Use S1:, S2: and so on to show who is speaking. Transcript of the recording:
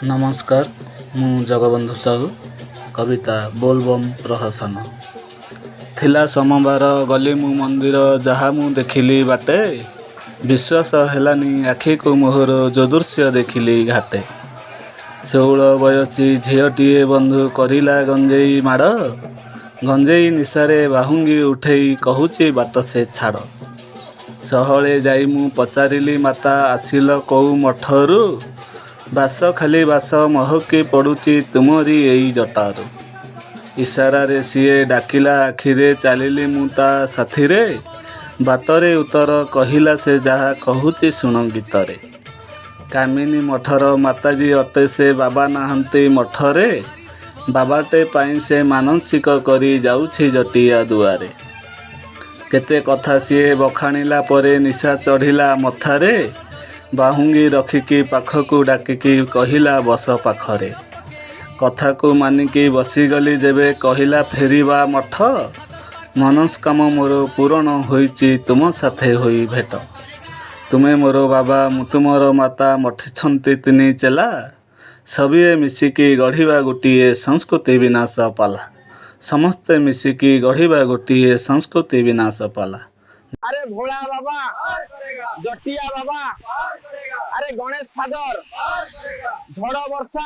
S1: नमस्कार मु जगबंधु साहू कविता बोलबम प्रहसन थिला सोमवार गली मु मंदिर जहा मु देखिली बाटे विश्वास हेलानी आखि को मोहर जो दृश्य देखिली घाटे 16 बयसी झीटीए बंधु करिला गंजेई माड़ गंजेई निशारे बाहुंगी उठेई कहूची बाट से छाड़ सहले जाई मु पचारिली माता आसिल कौ मठरू बास खाली बास महकी पड़ुची तुमरी एई जटारू इशारा रे सीए डाकिला आखिरे चालिली मु ता साथीरे बाटरे उतर कहिला से जहा कहूची सुण गीतरे कामिनी मठर माताजी अटे से बाबा नाहंती मठरे बाबाटे पाई से मानसिक करी जाउछि जटिया दुआरे केते कथा सीए बखाणिला परे निशा चढ़िला मथारे बाहुंगी रखिकी पाखकू डाकिकी कहिला बस पाखरे कथा को मानिकी बसीगली जेबे कहिला फेरिबा मठ मनस्काम मोर पूरण होईची तुम साथे होई भेट तुमे मोर बाबा मु तुमर माता मठिछंती तिनी चेला सबिए मिसिकी गढ़िबा गोटिए संस्कृति विनाश पाला समस्ते मिसिकी गढ़िबा गोटिए संस्कृति विनाश पाला।
S2: अरे भोला बाबा जटिया बाबा अरे गणेश फादर झड़ वर्षा